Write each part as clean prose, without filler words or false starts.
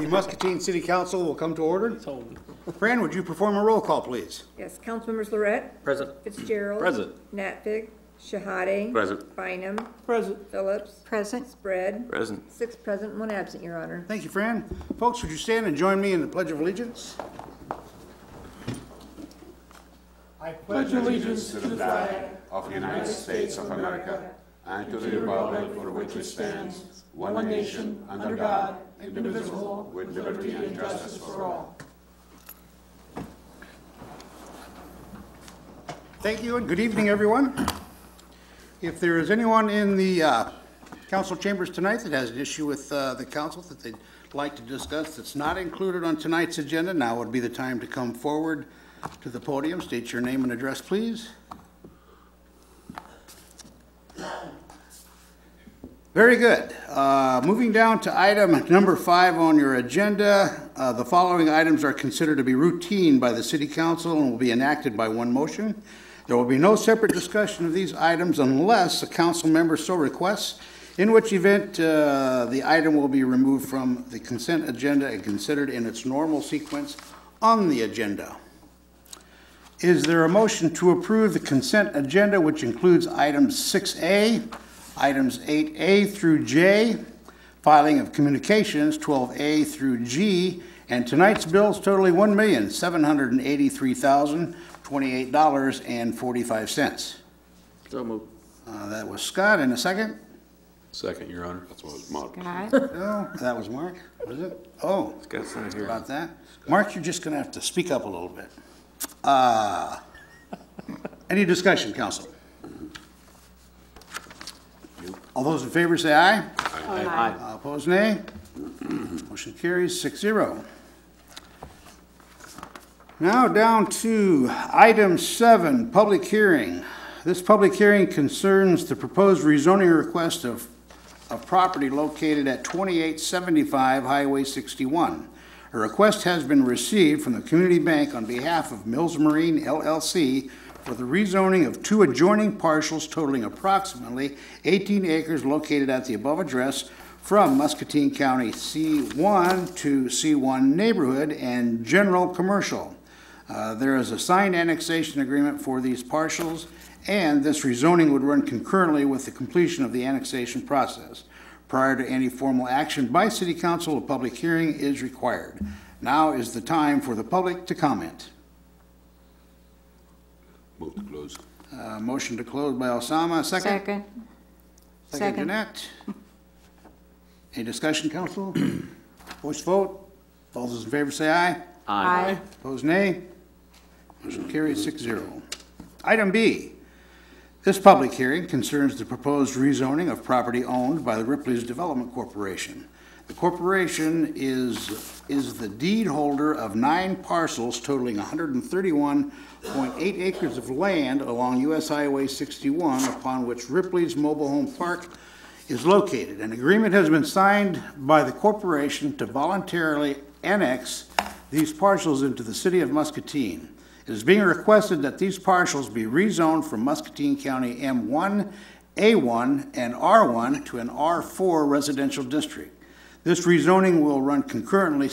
Muscatine City Council will come to order. Fran, would you perform a roll call, please? Yes, Councilmembers Lorette. Present. Fitzgerald. Present. Natfig. Shahade. Present. Bynum. Present. Phillips. Present. Spread. Present. 6 present, 1 absent, Your Honor. Thank you, Fran. Folks, would you stand and join me in the Pledge of Allegiance? I pledge allegiance to the flag of the United States of America and to the republic for which it stands, one nation, under God, indivisible, with liberty and justice for all. Thank you and good evening, everyone. If there is anyone in the council chambers tonight that has an issue with the council that they'd like to discuss that's not included on tonight's agenda, now would be the time to come forward to the podium. State your name and address, please. Very good. Moving down to item number 5 on your agenda, the following items are considered to be routine by the City Council and will be enacted by one motion. There will be no separate discussion of these items unless a council member so requests, in which event the item will be removed from the consent agenda and considered in its normal sequence on the agenda. Is there a motion to approve the consent agenda, which includes items 6A, items 8A through J, filing of communications 12A through G, and tonight's bills totaling $1,783,028.45? So moved. That was Scott. In a second? Second, Your Honor. That's what was Mark. Scott. No, that was Mark. Was it? Oh, Scott's not here. about that. Mark, you're just going to have to speak up a little bit. Any discussion, council? All those in favor say aye. Aye. Opposed, nay. Motion carries 6-0. Now down to item 7, public hearing. This public hearing concerns the proposed rezoning request of property located at 2875 Highway 61. A request has been received from the Community Bank on behalf of Mills Marine LLC for the rezoning of 2 adjoining parcels totaling approximately 18 acres located at the above address from Muscatine County C1 to C1 neighborhood and general commercial. There is a signed annexation agreement for these parcels, and this rezoning would run concurrently with the completion of the annexation process. Prior to any formal action by City Council, a public hearing is required. Now is the time for the public to comment. Move to close. Motion to close by Osama. Second? Second, Jeanette. Any discussion, council? Voice vote. All those in favor say aye. Aye. Opposed, nay. Motion carries 6-0. Item B. This public hearing concerns the proposed rezoning of property owned by the Ripley's Development Corporation. The corporation is the deed holder of 9 parcels totaling 131.8 acres of land along US Highway 61, upon which Ripley's Mobile Home Park is located. An agreement has been signed by the corporation to voluntarily annex these parcels into the city of Muscatine. It is being requested that these parcels be rezoned from Muscatine County M1, A1, and R1 to an R4 residential district. This rezoning will run concurrently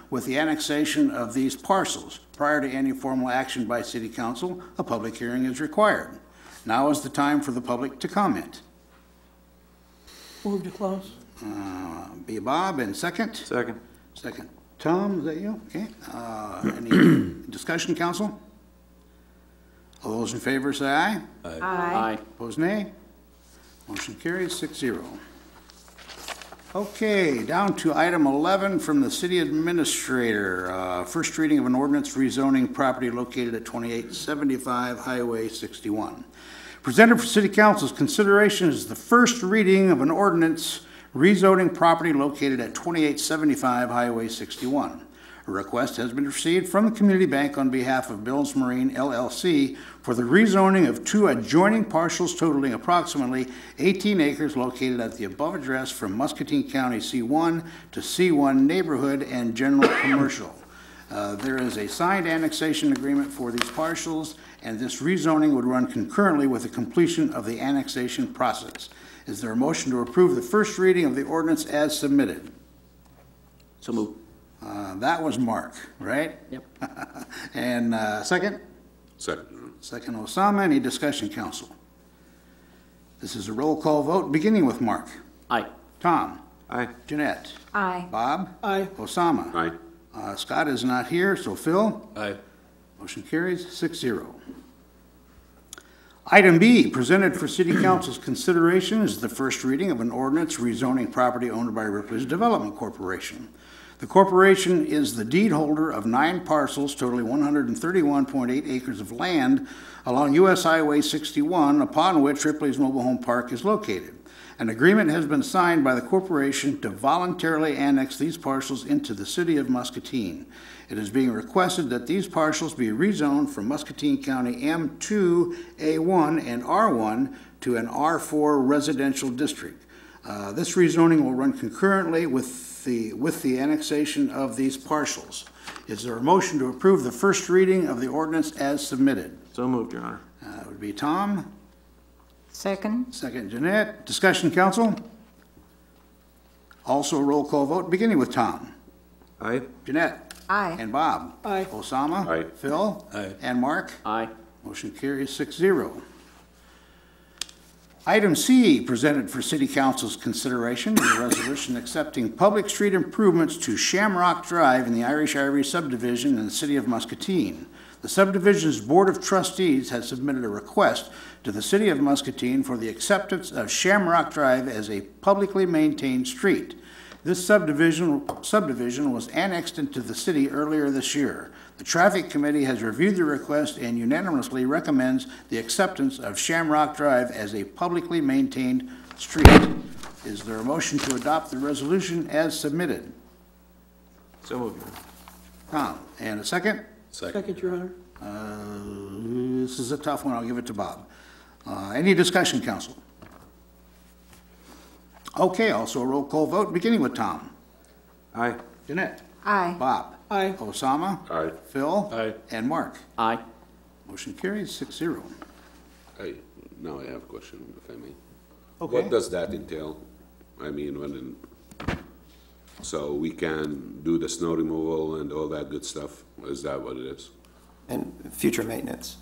with the annexation of these parcels. Prior to any formal action by City Council, a public hearing is required. Now is the time for the public to comment. Move to close. Be Bob, and second? Second. Second. Tom, is that you? Okay. Any discussion, council? All those in favor say aye. Aye. Opposed, nay. Motion carries 6-0. Okay, down to item 11 from the city administrator. First reading of an ordinance rezoning property located at 2875 Highway 61. Presented for city council's consideration is the first reading of an ordinance rezoning property located at 2875 Highway 61. A request has been received from the Community Bank on behalf of Mills Marine LLC for the rezoning of 2 adjoining parcels totaling approximately 18 acres located at the above address from Muscatine County C1 to C1 neighborhood and general commercial. There is a signed annexation agreement for these parcels, and this rezoning would run concurrently with the completion of the annexation process. Is there a motion to approve the first reading of the ordinance as submitted? So move. That was Mark, right? Yep. And second? Second, Your Honor. Second Osama. Any discussion, council? This is a roll call vote, beginning with Mark. Aye. Tom? Aye. Jeanette? Aye. Bob? Aye. Osama? Aye. Scott is not here, so Phil? Aye. Motion carries 6-0. Item B, presented for city council's consideration, is the first reading of an ordinance rezoning property owned by Ripley's Development Corporation. The corporation is the deed holder of 9 parcels totaling 131.8 acres of land along US Highway 61, upon which Ripley's Mobile Home Park is located. An agreement has been signed by the corporation to voluntarily annex these parcels into the city of Muscatine. It is being requested that these parcels be rezoned from Muscatine County M2, A1, and R1 to an R4 residential district. This rezoning will run concurrently with the annexation of these parcels. Is there a motion to approve the first reading of the ordinance as submitted? So moved, Your Honor. That would be Tom. Second. Second, Jeanette. Discussion, council? Also a roll call vote, beginning with Tom. Aye. Jeanette. Aye. And Bob. Aye. Osama. Aye. Phil. Aye. And Mark. Aye. Motion carries 6-0. Item C, presented for city council's consideration, is a resolution accepting public street improvements to Shamrock Drive in the Irish Ivory subdivision in the city of Muscatine. The subdivision's Board of Trustees has submitted a request to the city of Muscatine for the acceptance of Shamrock Drive as a publicly maintained street. This subdivision was annexed into the city earlier this year. The Traffic Committee has reviewed the request and unanimously recommends the acceptance of Shamrock Drive as a publicly maintained street. Is there a motion to adopt the resolution as submitted? So moved, Your Honor. Tom, and a second? Second, Your Honor. This is a tough one. I'll give it to Bob. Any discussion, council? Okay, also a roll call vote, beginning with Tom. Aye. Jeanette. Aye. Bob. Aye. Osama. Aye. Phil. Aye. And Mark. Aye. Motion carries 6-0. Now I have a question, if I may. Okay. What does that entail? I mean, so we can do the snow removal and all that good stuff? Is that what it is? And future maintenance.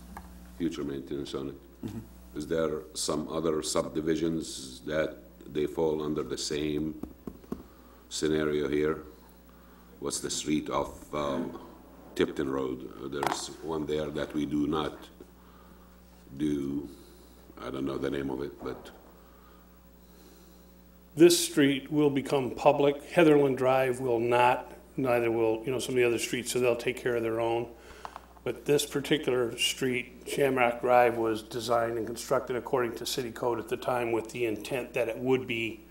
Future maintenance on it? Is there some other subdivisions that they fall under the same scenario here? What's the street off Tipton Road? There's one there that we do not do, I don't know the name of it, but This street will become public. Heatherland Drive will not, neither will, some of the other streets, so they'll take care of their own. But this particular street, Shamrock Drive, was designed and constructed according to city code at the time with the intent that it would be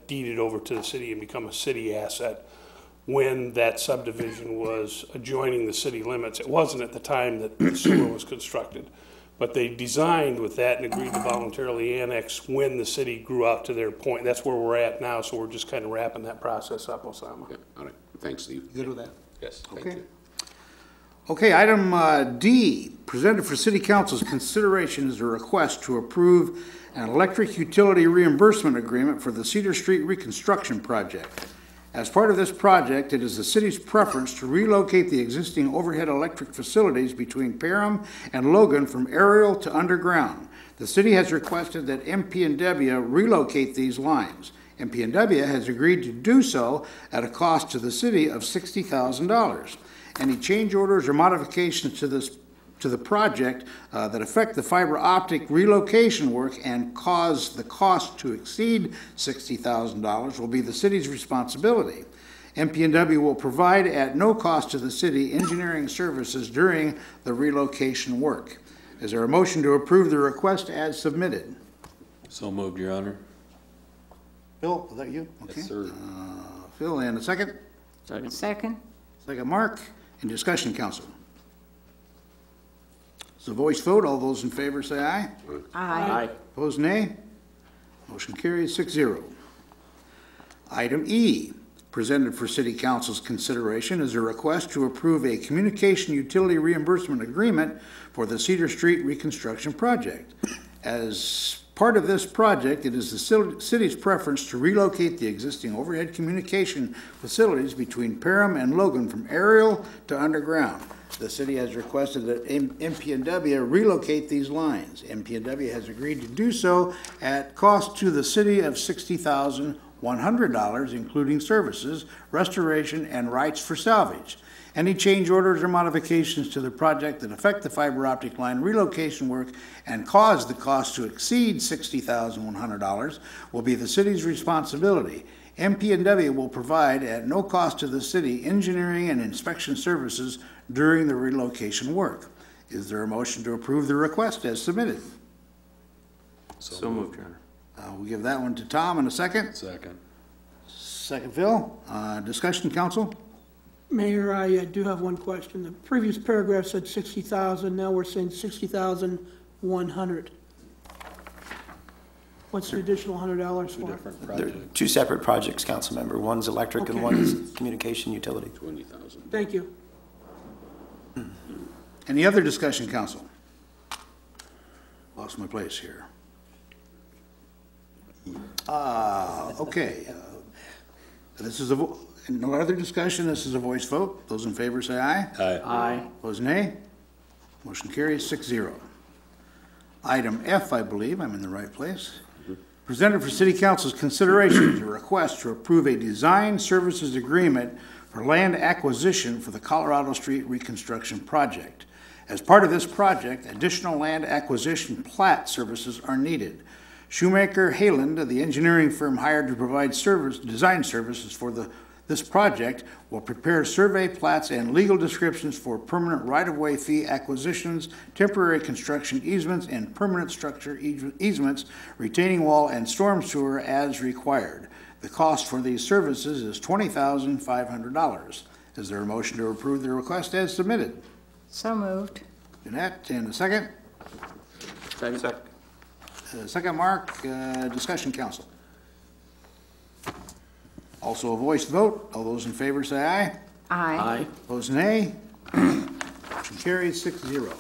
deeded over to the city and become a city asset when that subdivision was adjoining the city limits. It wasn't at the time that the sewer was constructed. But they designed with that and agreed to voluntarily annex when the city grew out to their point. That's where we're at now, so we're just kind of wrapping that process up, Osama. yeah, all right. Thanks, Steve. Good with that? Yes, thank Okay. you. Okay, item D, presented for city council's consideration is a request to approve an electric utility reimbursement agreement for the Cedar Street reconstruction project. As part of this project, it is the city's preference to relocate the existing overhead electric facilities between Parham and Logan from aerial to underground. The city has requested that MP&W relocate these lines. MP&W has agreed to do so at a cost to the city of $60,000. Any change orders or modifications to the project that affect the fiber optic relocation work and cause the cost to exceed $60,000 will be the city's responsibility. MP&W will provide at no cost to the city engineering services during the relocation work. Is there a motion to approve the request as submitted? So moved, Your Honor. Phil, is that you? Okay. Yes, sir. Phil, and a second? Second. Second. Second, Mark. In discussion, council. It's a voice vote. All those in favor say aye. Aye. Opposed, nay. Motion carries 6-0. Item E, presented for city council's consideration, is a request to approve a communication utility reimbursement agreement for the Cedar Street reconstruction project. As part of this project, it is the city's preference to relocate the existing overhead communication facilities between Parham and Logan from aerial to underground. The city has requested that MP&W relocate these lines. MP&W has agreed to do so at cost to the city of $60,100, including services, restoration, and rights for salvage. Any change orders or modifications to the project that affect the fiber optic line relocation work and cause the cost to exceed $60,100 will be the city's responsibility. MP&W will provide, at no cost to the city, engineering and inspection services during the relocation work. Is there a motion to approve the request as submitted? So moved, Your Honor. We'll give that one to Tom in a second. Second. Second, Phil. Discussion, council? Mayor, I do have one question. The previous paragraph said 60,000, now we're saying 60,100. What's the additional $100 for? They're two separate projects, Councilmember. One's electric and Okay. one's communication utility. 20,000. Thank you. Any other discussion, council? Lost my place here. Okay. This is no other discussion, this is a voice vote. Those in favor say aye. Aye. Aye. Opposed, nay. Motion carries 6-0. Item F, I believe, I'm in the right place. Presented for City Council's consideration is a request to approve a design services agreement for land acquisition for the Colorado Street reconstruction project. As part of this project, additional land acquisition plat services are needed. Shoemaker Hayland, the engineering firm hired to provide design services for this project, will prepare survey plats and legal descriptions for permanent right-of-way fee acquisitions, temporary construction easements, and permanent structure easements, retaining wall, and storm sewer as required. The cost for these services is $20,500. Is there a motion to approve the request as submitted? So moved. Jeanette, and a second? Second. Second, Mark. Discussion, council. Also a voice vote. All those in favor say aye. Aye. Opposed, nay. Motion carries 6-0.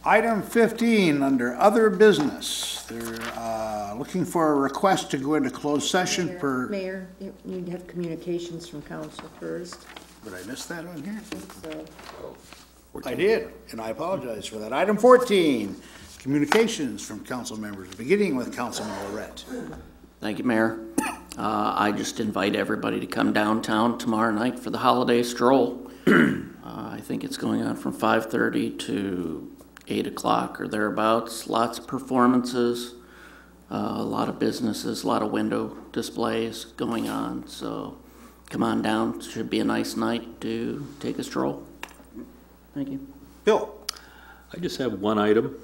Item 15, under other business. They're looking for a request to go into closed session per... Mayor, you need to have communications from council first. Did I miss that on here? So, I did, and I apologize for that. Item 14, communications from council members, beginning with Councilman Lorette. Thank you, Mayor. I just invite everybody to come downtown tomorrow night for the holiday stroll. I think it's going on from 5:30 to 8 o'clock or thereabouts. Lots of performances, a lot of businesses, a lot of window displays going on. So come on down. Should be a nice night to take a stroll. Thank you. Bill. I just have one item.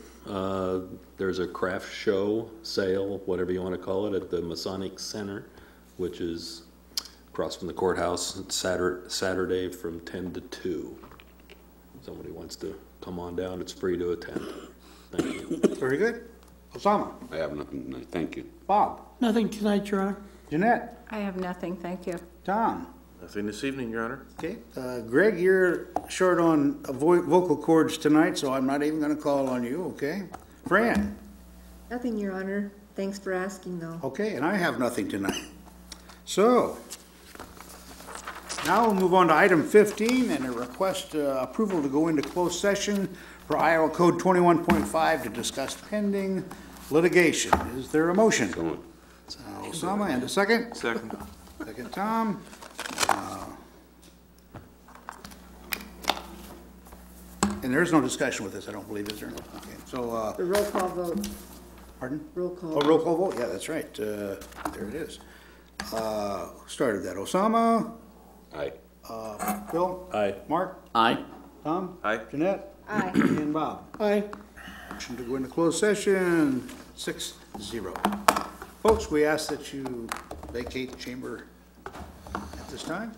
There's a craft show, sale, whatever you want to call it, at the Masonic Center, which is across from the courthouse. It's Saturday from 10 to 2. Somebody wants to come on down, it's free to attend. Thank you. Very good. Osama. I have nothing tonight, thank you. Bob. Nothing tonight, Your Honor. Jeanette. I have nothing, thank you. Tom. Nothing this evening, Your Honor. Okay. Greg, you're short on vocal cords tonight, so I'm not even going to call on you, okay? Fran. nothing, Your Honor. Thanks for asking, though. Okay, and I have nothing tonight. So, now we'll move on to item 15 and a request approval to go into closed session for Iowa Code 21.5 to discuss pending litigation. Is there a motion? Osama, and a second? Second. Second, Tom. And there is no discussion with this, I don't believe, is there? Okay, so, The roll call vote. pardon? Roll call. Oh, roll call vote, yeah, that's right, there it is. Who started that, Osama? Aye. Bill? Aye. Mark? Aye. Tom? Aye. Jeanette? Aye. And Bob? Aye. Motion to go into closed session, 6-0. Folks, we ask that you vacate the chamber at this time.